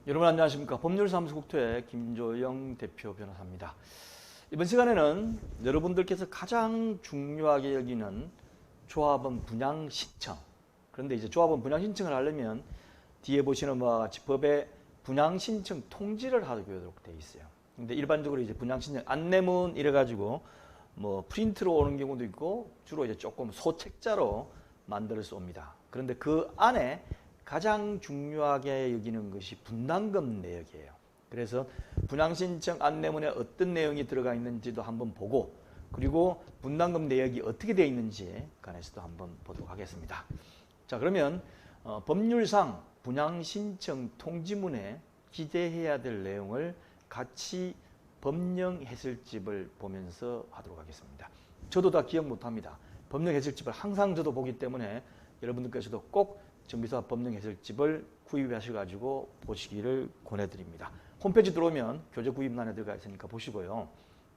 여러분 안녕하십니까. 법률사무소 국토의 김조영 대표 변호사입니다. 이번 시간에는 여러분들께서 가장 중요하게 여기는 조합원 분양 신청. 그런데 이제 조합원 분양 신청을 하려면 뒤에 보시는 바와 같이 법에 분양 신청 통지를 하도록 되어 있어요. 근데 일반적으로 이제 분양 신청 안내문 이래가지고 뭐 프린트로 오는 경우도 있고 주로 이제 조금 소책자로 만들어서 옵니다. 그런데 그 안에 가장 중요하게 여기는 것이 분담금 내역이에요. 그래서 분양신청 안내문에 어떤 내용이 들어가 있는지도 한번 보고, 그리고 분담금 내역이 어떻게 되어 있는지에 관해서도 한번 보도록 하겠습니다. 자, 그러면 법률상 분양신청 통지문에 기재해야 될 내용을 같이 법령 해설집을 보면서 하도록 하겠습니다. 저도 다 기억 못합니다. 법령 해설집을 항상 저도 보기 때문에 여러분들께서도 꼭 정비사업 법령 해설집을 구입하셔가지고 보시기를 권해드립니다. 홈페이지 들어오면 교재 구입란에 들어가 있으니까 보시고요.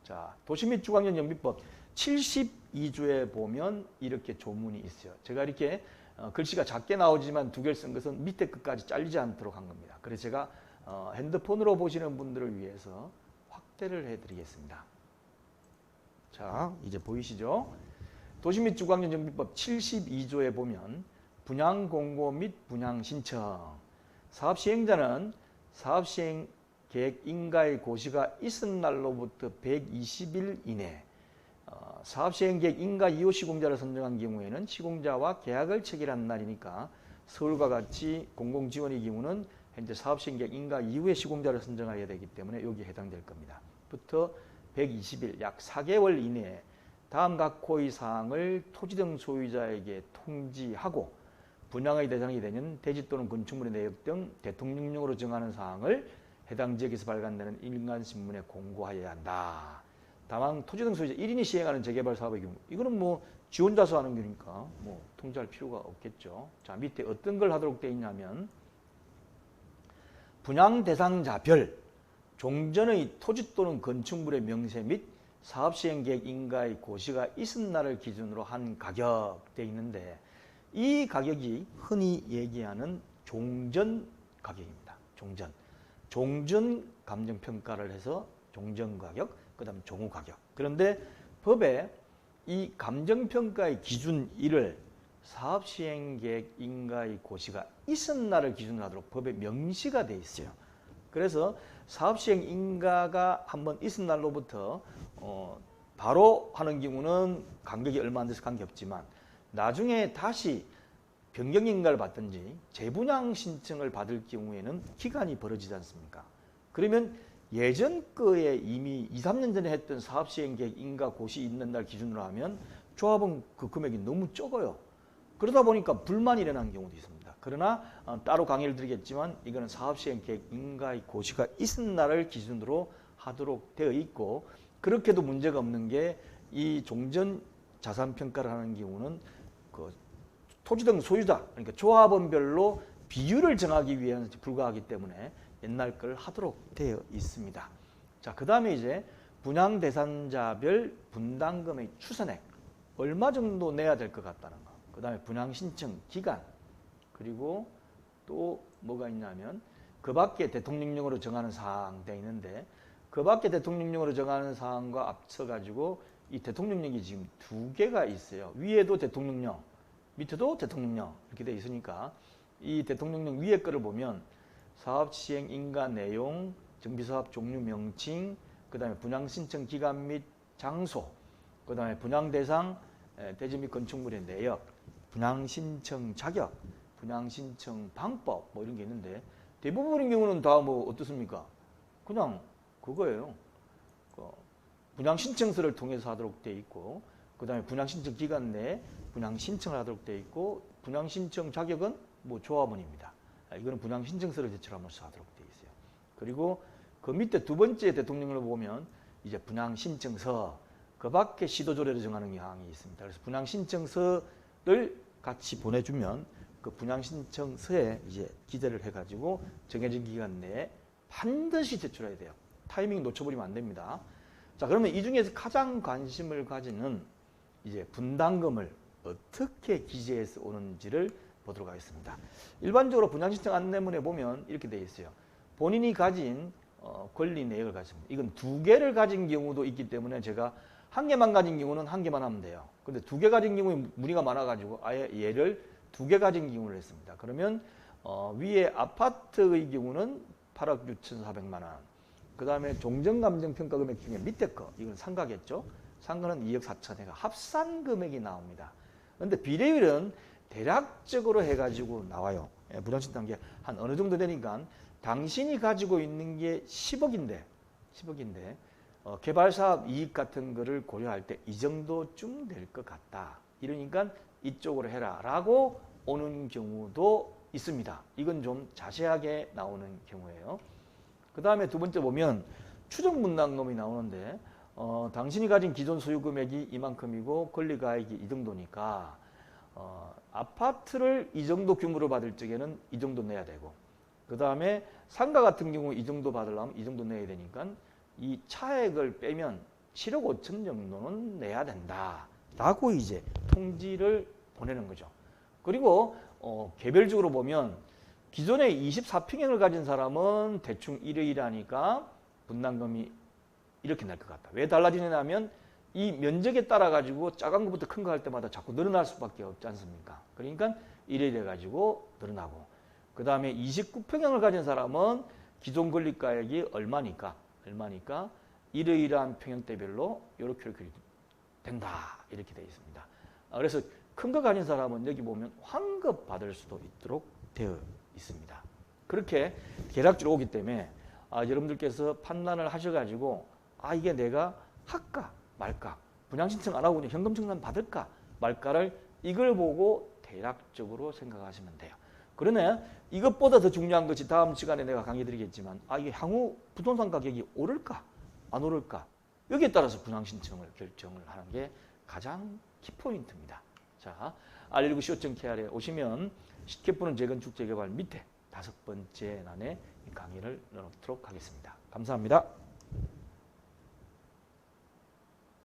자, 도시 및 주거환경 정비법 72조에 보면 이렇게 조문이 있어요. 제가 이렇게 글씨가 작게 나오지만 두 개를 쓴 것은 밑에 끝까지 잘리지 않도록 한 겁니다. 그래서 제가 핸드폰으로 보시는 분들을 위해서 확대를 해드리겠습니다. 자, 이제 보이시죠? 도시 및 주거환경 정비법 72조에 보면 분양 공고 및 분양 신청. 사업 시행자는 사업 시행 계획 인가의 고시가 있은 날로부터 120일 이내 사업 시행 계획 인가 2호 시공자를 선정한 경우에는 시공자와 계약을 체결한 날이니까 서울과 같이 공공지원의 경우는 현재 사업 시행 계획 인가 이후에 시공자를 선정해야 되기 때문에 여기에 해당될 겁니다. 부터 120일 약 4개월 이내에 다음 각 호의 사항을 토지 등 소유자에게 통지하고 분양의 대상이 되는 대지 또는 건축물의 내역 등 대통령령으로 정하는 사항을 해당 지역에서 발간되는 일간신문에 공고하여야 한다. 다만 토지 등 소유자 1인이 시행하는 재개발 사업의 경우 이거는 뭐 지 혼자서 하는 거니까 뭐 통지할 필요가 없겠죠. 자, 밑에 어떤 걸 하도록 되어 있냐면 분양 대상자별 종전의 토지 또는 건축물의 명세 및 사업 시행 계획 인가의 고시가 있은 날을 기준으로 한 가격 되어 있는데, 이 가격이 흔히 얘기하는 종전 가격입니다. 종전 감정평가를 해서 종전 가격, 그 다음 종후 가격. 그런데 법에 이 감정평가의 기준일을 사업시행계획 인가의 고시가 있은 날을 기준으로 하도록 법에 명시가 되어 있어요. 그래서 사업시행 인가가 한번 있은 날로부터 바로 하는 경우는 간격이 얼마 안 돼서 관계없지만, 나중에 다시 변경인가를 받든지 재분양 신청을 받을 경우에는 기간이 벌어지지 않습니까? 그러면 예전 거에 이미 2, 3년 전에 했던 사업시행계획 인가 고시 있는 날 기준으로 하면 조합은 그 금액이 너무 적어요. 그러다 보니까 불만이 일어난 경우도 있습니다. 그러나 따로 강의를 드리겠지만 이거는 사업시행계획 인가의 고시가 있는 날을 기준으로 하도록 되어 있고, 그렇게도 문제가 없는 게 이 종전 자산평가를 하는 경우는 그 토지 등 소유자, 그러니까 조합원별로 비율을 정하기 위해서 불과하기 때문에 옛날 걸 하도록 되어 있습니다. 자, 그 다음에 이제 분양 대상자별 분담금의 추선액, 얼마 정도 내야 될 것 같다는 거. 그 다음에 분양 신청 기간, 그리고 또 뭐가 있냐면 그 밖에 대통령령으로 정하는 사항 되어 있는데, 그 밖에 대통령령으로 정하는 사항과 합쳐가지고 이 대통령령이 지금 두 개가 있어요. 위에도 대통령령, 밑에도 대통령령 이렇게 되어 있으니까 이 대통령령 위에 거를 보면 사업 시행 인가 내용, 정비사업 종류 명칭, 그 다음에 분양 신청 기간 및 장소, 그 다음에 분양 대상, 대지 및 건축물의 내역, 분양 신청 자격, 분양 신청 방법 뭐 이런 게 있는데, 대부분의 경우는 다 뭐 어떻습니까? 그냥 그거예요. 분양 신청서를 통해서 하도록 되어 있고, 그 다음에 분양 신청 기간 내에 분양 신청을 하도록 되어 있고, 분양 신청 자격은 뭐 조합원입니다. 이거는 분양 신청서를 제출하면서 하도록 되어 있어요. 그리고 그 밑에 두 번째 대통령을 보면 이제 분양 신청서, 그 밖에 시도조례를 정하는 사항이 있습니다. 그래서 분양 신청서를 같이 보내주면 그 분양 신청서에 이제 기재를 해가지고 정해진 기간 내에 반드시 제출해야 돼요. 타이밍 놓쳐버리면 안 됩니다. 자, 그러면 이 중에서 가장 관심을 가지는 이제 분담금을 어떻게 기재해서 오는지를 보도록 하겠습니다. 일반적으로 분양신청 안내문에 보면 이렇게 되어 있어요. 본인이 가진 권리 내역을 가집니다. 이건 2개를 가진 경우도 있기 때문에 제가 1개만 가진 경우는 1개만 하면 돼요. 근데 2개 가진 경우에 문의가 많아가지고 아예 얘를 2개 가진 경우를 했습니다. 그러면 위에 아파트의 경우는 8억 6,400만 원. 그 다음에 종전감정평가 금액 중에 밑에 거, 이건 상가겠죠. 상가는 2억 4천회가 합산 금액이 나옵니다. 그런데 비례율은 대략적으로 해가지고 나와요. 부당신 단계 한 어느 정도 되니까 당신이 가지고 있는 게 10억인데 개발사업 이익 같은 거를 고려할 때 이 정도쯤 될 것 같다. 이러니까 이쪽으로 해라 라고 오는 경우도 있습니다. 이건 좀 자세하게 나오는 경우예요. 그 다음에 두 번째 보면 추정 분담금이 나오는데 당신이 가진 기존 소유 금액이 이만큼이고 권리가액이 이 정도니까 아파트를 이 정도 규모로 받을 적에는 이 정도 내야 되고, 그 다음에 상가 같은 경우 이 정도 받으려면 이 정도 내야 되니까 이 차액을 빼면 7억 5천 정도는 내야 된다 라고 이제 통지를 보내는 거죠. 그리고 개별적으로 보면 기존에 24평형을 가진 사람은 대충 이러이러하니까 분담금이 이렇게 날 것 같다. 왜 달라지냐면 이 면적에 따라 가지고 작은 것부터 큰 거 할 때마다 자꾸 늘어날 수밖에 없지 않습니까? 그러니까 이래 가지고 늘어나고, 그 다음에 29평형을 가진 사람은 기존 권리가액이 얼마니까 이러이러한 평형대별로 이렇게 된다, 이렇게 되어 있습니다. 그래서 큰 거 가진 사람은 여기 보면 환급 받을 수도 있도록 되어 있습니다. 그렇게 계략적으로 오기 때문에 여러분들께서 판단을 하셔가지고 이게 내가 할까 말까, 분양신청 안 하고 그냥 현금청산 받을까 말까를 이걸 보고 대략적으로 생각하시면 돼요. 그러네 이것보다 더 중요한 것이 다음 시간에 내가 강의 드리겠지만 이게 향후 부동산 가격이 오를까 안 오를까, 여기에 따라서 분양신청을 결정을 하는 게 가장 키포인트입니다. 자, R19 co.kr에 오시면 쉽게 푸는 재건축 재개발 밑에 5번째 난에 강의를 넣도록 하겠습니다. 감사합니다.